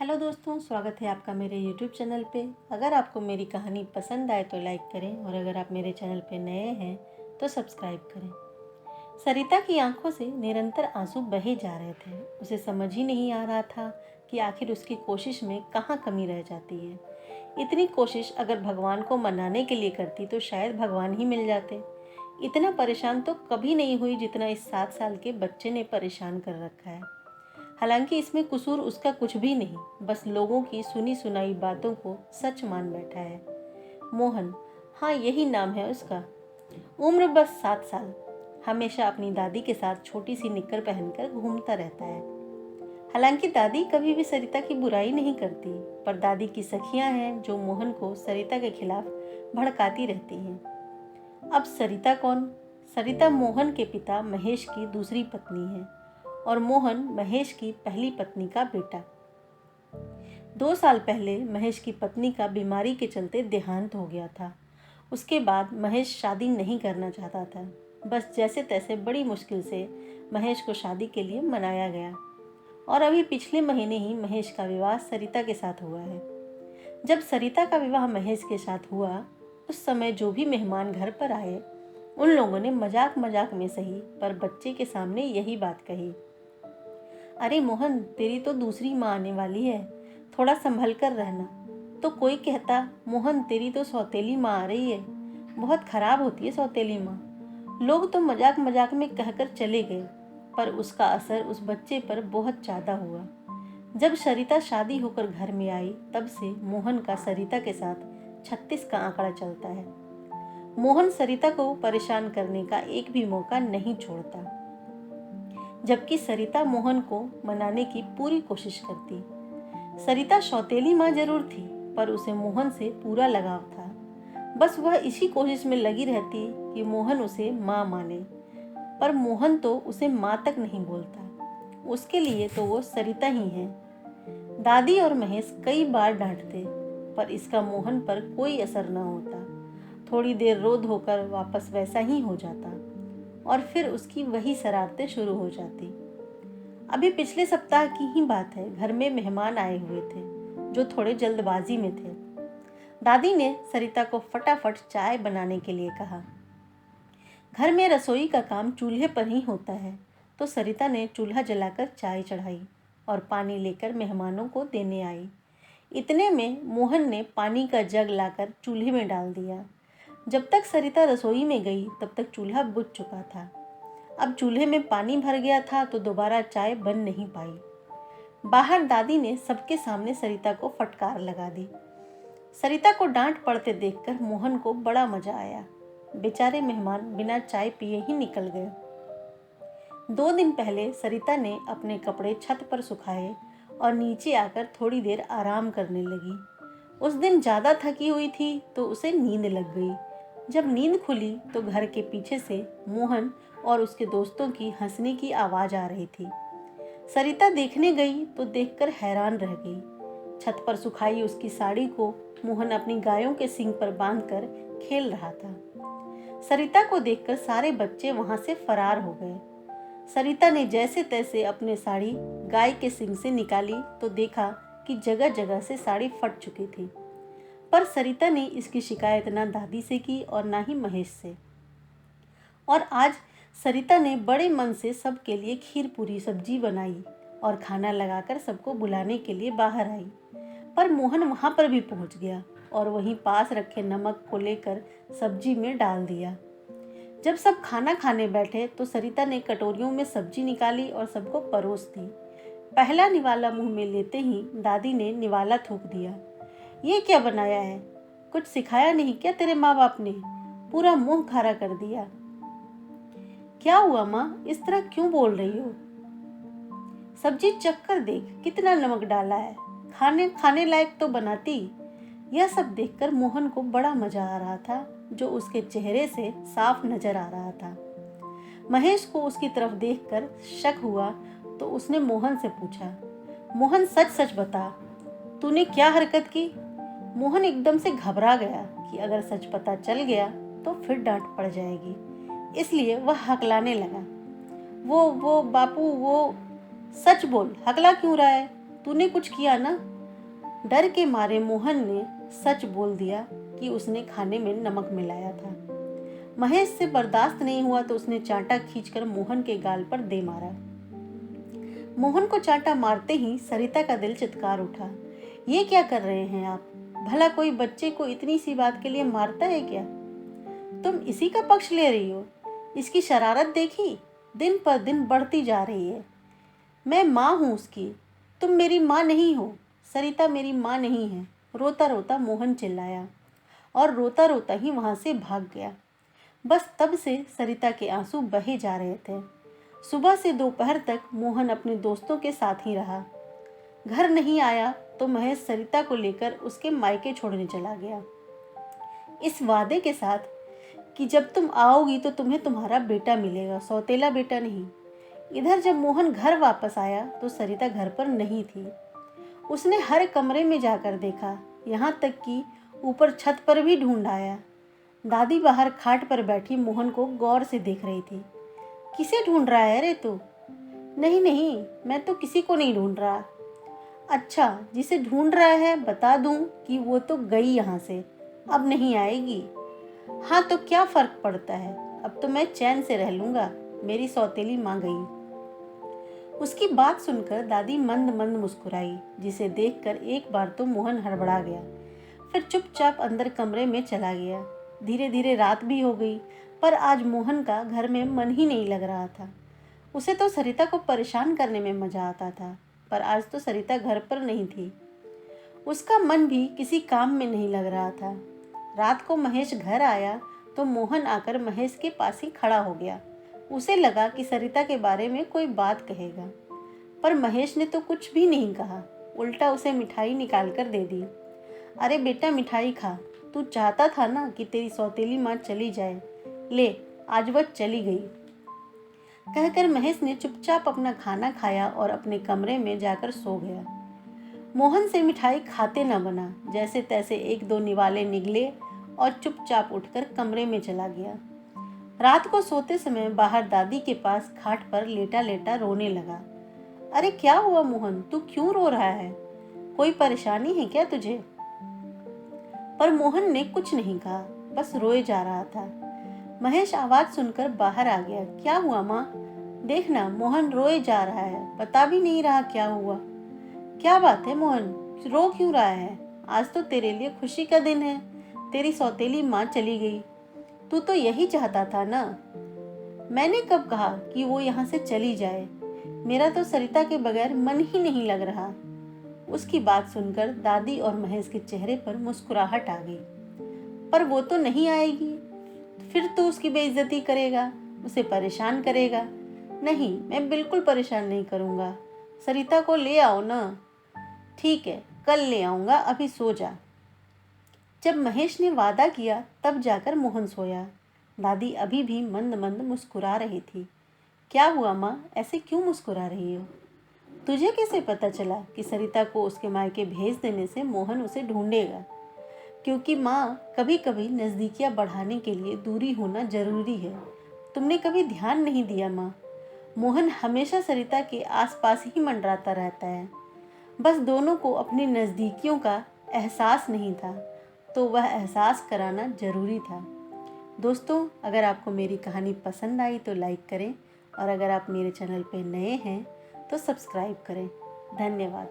Hello दोस्तों, स्वागत है आपका मेरे YouTube चैनल पे। अगर आपको मेरी कहानी पसंद आए तो लाइक करें और अगर आप मेरे चैनल पे नए हैं तो सब्सक्राइब करें। सरिता की आंखों से निरंतर आंसू बहे जा रहे थे। उसे समझ ही नहीं आ रहा था कि आखिर उसकी कोशिश में कहाँ कमी रह जाती है। इतनी कोशिश अगर भगवान को मनाने के लिए करती तो शायद भगवान ही मिल जाते। इतना परेशान तो कभी नहीं हुई जितना इस 7 साल के बच्चे ने परेशान कर रखा है। हालांकि इसमें कसूर उसका कुछ भी नहीं, बस लोगों की सुनी सुनाई बातों को सच मान बैठा है। मोहन, हाँ यही नाम है उसका। उम्र बस 7 साल। हमेशा अपनी दादी के साथ छोटी सी निक्कर पहनकर घूमता रहता है। हालांकि दादी कभी भी सरिता की बुराई नहीं करती, पर दादी की सखियां हैं जो मोहन को सरिता के खिलाफ भड़काती रहती हैं। अब सरिता कौन? सरिता मोहन के पिता महेश की दूसरी पत्नी है और मोहन महेश की पहली पत्नी का बेटा। 2 साल पहले महेश की पत्नी का बीमारी के चलते देहांत हो गया था। उसके बाद महेश शादी नहीं करना चाहता था। बस जैसे तैसे बड़ी मुश्किल से महेश को शादी के लिए मनाया गया और अभी पिछले महीने ही महेश का विवाह सरिता के साथ हुआ है। जब सरिता का विवाह महेश के साथ हुआ, उस समय जो भी मेहमान घर पर आए, उन लोगों ने मजाक मजाक में सही पर बच्चे के सामने यही बात कही, अरे मोहन, तेरी तो दूसरी माँ आने वाली है, थोड़ा संभल कर रहना। तो कोई कहता, मोहन तेरी तो सौतेली माँ आ रही है, बहुत खराब होती है सौतेली माँ। लोग तो मजाक मजाक में कहकर चले गए, पर उसका असर उस बच्चे पर बहुत ज़्यादा हुआ। जब सरिता शादी होकर घर में आई, तब से मोहन का सरिता के साथ 36 का आंकड़ा चलता है। मोहन सरिता को परेशान करने का एक भी मौका नहीं छोड़ता, जबकि सरिता मोहन को मनाने की पूरी कोशिश करती। सरिता सौतेली माँ जरूर थी, पर उसे मोहन से पूरा लगाव था। बस वह इसी कोशिश में लगी रहती कि मोहन उसे माँ माने, पर मोहन तो उसे माँ तक नहीं बोलता। उसके लिए तो वो सरिता ही है। दादी और महेश कई बार डांटते, पर इसका मोहन पर कोई असर न होता। थोड़ी देर रो धोकर वापस वैसा ही हो जाता और फिर उसकी वही शरारतें शुरू हो जाती। अभी पिछले सप्ताह की ही बात है, घर में मेहमान आए हुए थे जो थोड़े जल्दबाजी में थे। दादी ने सरिता को फटाफट चाय बनाने के लिए कहा। घर में रसोई का काम चूल्हे पर ही होता है, तो सरिता ने चूल्हा जलाकर चाय चढ़ाई और पानी लेकर मेहमानों को देने आई। इतने में मोहन ने पानी का जग लाकर चूल्हे में डाल दिया। जब तक सरिता रसोई में गई, तब तक चूल्हा बुझ चुका था। अब चूल्हे में पानी भर गया था तो दोबारा चाय बन नहीं पाई। बाहर दादी ने सबके सामने सरिता को फटकार लगा दी। सरिता को डांट पड़ते देखकर मोहन को बड़ा मजा आया। बेचारे मेहमान बिना चाय पिए ही निकल गए। 2 दिन पहले सरिता ने अपने कपड़े छत पर सुखाए और नीचे आकर थोड़ी देर आराम करने लगी। उस दिन ज़्यादा थकी हुई थी तो उसे नींद लग गई। जब नींद खुली तो घर के पीछे से मोहन और उसके दोस्तों की हंसने की आवाज़ आ रही थी। सरिता देखने गई तो देखकर हैरान रह गई। छत पर सुखाई उसकी साड़ी को मोहन अपनी गायों के सींग पर बांधकर खेल रहा था। सरिता को देखकर सारे बच्चे वहां से फरार हो गए। सरिता ने जैसे तैसे अपनी साड़ी गाय के सींग से निकाली तो देखा कि जगह जगह से साड़ी फट चुकी थी। पर सरिता ने इसकी शिकायत ना दादी से की और ना ही महेश से। और आज सरिता ने बड़े मन से सबके लिए खीर पूरी सब्जी बनाई और खाना लगाकर सबको बुलाने के लिए बाहर आई। पर मोहन वहां पर भी पहुंच गया और वहीं पास रखे नमक को लेकर सब्जी में डाल दिया। जब सब खाना खाने बैठे तो सरिता ने कटोरियों में सब्जी निकाली और सबको परोस दी। पहला निवाला मुंह में लेते ही दादी ने निवाला थूक दिया। ये क्या बनाया है? कुछ सिखाया नहीं क्या तेरे माँ बाप ने? पूरा मुंह खारा कर दिया। क्या हुआ माँ, इस तरह क्यों बोल रही हो? सब्जी चख कर देख, कितना नमक डाला है, खाने लायक तो बनाती। यह सब देखकर मोहन को बड़ा मजा आ रहा था, जो उसके चेहरे से साफ नजर आ रहा था। महेश को उसकी तरफ देखकर शक हुआ तो उसने मोहन से पूछा, मोहन सच सच बता, तूने क्या हरकत की? मोहन एकदम से घबरा गया कि अगर सच पता चल गया तो फिर डांट पड़ जाएगी, इसलिए वह हकलाने लगा। वो बापू, वो सच बोल, हकला क्यों रहा है? तूने कुछ किया ना? डर के मारे मोहन ने सच बोल दिया कि उसने खाने में नमक मिलाया था। महेश से बर्दाश्त नहीं हुआ तो उसने चांटा खींचकर मोहन के गाल पर दे मारा। मोहन को चांटा मारते ही सरिता का दिल चित्कार उठा। ये क्या कर रहे हैं आप? भला कोई बच्चे को इतनी सी बात के लिए मारता है क्या? तुम इसी का पक्ष ले रही हो? इसकी शरारत देखी, दिन पर दिन बढ़ती जा रही है। मैं माँ हूँ उसकी, तुम मेरी माँ नहीं हो। सरिता मेरी माँ नहीं है, रोता रोता मोहन चिल्लाया और रोता रोता ही वहाँ से भाग गया। बस तब से सरिता के आंसू बहे जा रहे थे। सुबह से दोपहर तक मोहन अपने दोस्तों के साथ ही रहा। घर नहीं आया तो महेश सरिता को लेकर उसके मायके छोड़ने चला गया, इस वादे के साथ कि जब तुम आओगी तो तुम्हें तुम्हारा बेटा मिलेगा, सौतेला बेटा नहीं। इधर जब मोहन घर वापस आया तो सरिता घर पर नहीं थी। उसने हर कमरे में जाकर देखा, यहाँ तक कि ऊपर छत पर भी ढूंढ आया। दादी बाहर खाट पर बैठी मोहन को गौर से देख रही थी। किसे ढूंढ रहा है रे तू? नहीं नहीं, मैं तो किसी को नहीं ढूंढ रहा। अच्छा, जिसे ढूंढ रहा है बता दूं कि वो तो गई यहाँ से, अब नहीं आएगी। हाँ तो क्या फर्क पड़ता है, अब तो मैं चैन से रह लूंगा, मेरी सौतेली माँ गई। उसकी बात सुनकर दादी मंद मंद मुस्कुराई, जिसे देखकर एक बार तो मोहन हड़बड़ा गया, फिर चुपचाप अंदर कमरे में चला गया। धीरे धीरे रात भी हो गई, पर आज मोहन का घर में मन ही नहीं लग रहा था। उसे तो सरिता को परेशान करने में मजा आता था, पर आज तो सरिता घर पर नहीं थी। उसका मन भी किसी काम में नहीं लग रहा था। रात को महेश घर आया तो मोहन आकर महेश के पास ही खड़ा हो गया। उसे लगा कि सरिता के बारे में कोई बात कहेगा, पर महेश ने तो कुछ भी नहीं कहा, उल्टा उसे मिठाई निकाल कर दे दी। अरे बेटा मिठाई खा, तू चाहता था ना कि तेरी सौतेली माँ चली जाए, ले आज वह चली गई। कहकर महेश ने चुपचाप अपना खाना खाया और अपने कमरे में जाकर सो गया। मोहन से मिठाई खाते न बना, जैसे तैसे एक दो निवाले निगले और चुपचाप उठकर कमरे में चला गया। रात को सोते समय बाहर दादी के पास खाट पर लेटा लेटा रोने लगा। अरे क्या हुआ मोहन, तू क्यों रो रहा है? कोई परेशानी है क्या तुझे? पर मोहन ने कुछ नहीं कहा, बस रोए जा रहा था। महेश आवाज सुनकर बाहर आ गया। क्या हुआ माँ? देखना मोहन रोए जा रहा है, बता भी नहीं रहा क्या हुआ। क्या बात है मोहन, रो क्यों रहा है? आज तो तेरे लिए खुशी का दिन है, तेरी सौतेली माँ चली गई। तू तो यही चाहता था ना। मैंने कब कहा कि वो यहाँ से चली जाए? मेरा तो सरिता के बगैर मन ही नहीं लग रहा। उसकी बात सुनकर दादी और महेश के चेहरे पर मुस्कुराहट आ गई। पर वो तो नहीं आएगी, फिर तो उसकी बेइज्जती करेगा, उसे परेशान करेगा। नहीं, मैं बिल्कुल परेशान नहीं करूँगा। सरिता को ले आओ ना। ठीक है, कल ले आऊँगा, अभी सो जा। जब महेश ने वादा किया तब जाकर मोहन सोया। दादी अभी भी मंद मंद मुस्कुरा रही थी। क्या हुआ माँ, ऐसे क्यों मुस्कुरा रही हो? तुझे कैसे पता चला कि सरिता को उसके मायके भेज देने से मोहन उसे ढूंढेगा? क्योंकि माँ, कभी कभी नज़दीकियाँ बढ़ाने के लिए दूरी होना जरूरी है। तुमने कभी ध्यान नहीं दिया माँ। मोहन हमेशा सरिता के आसपास ही मंडराता रहता है, बस दोनों को अपनी नज़दीकियों का एहसास नहीं था, तो वह एहसास कराना जरूरी था। दोस्तों, अगर आपको मेरी कहानी पसंद आई तो लाइक करें, और अगर आप मेरे चैनल पर नए हैं तो सब्सक्राइब करें। धन्यवाद।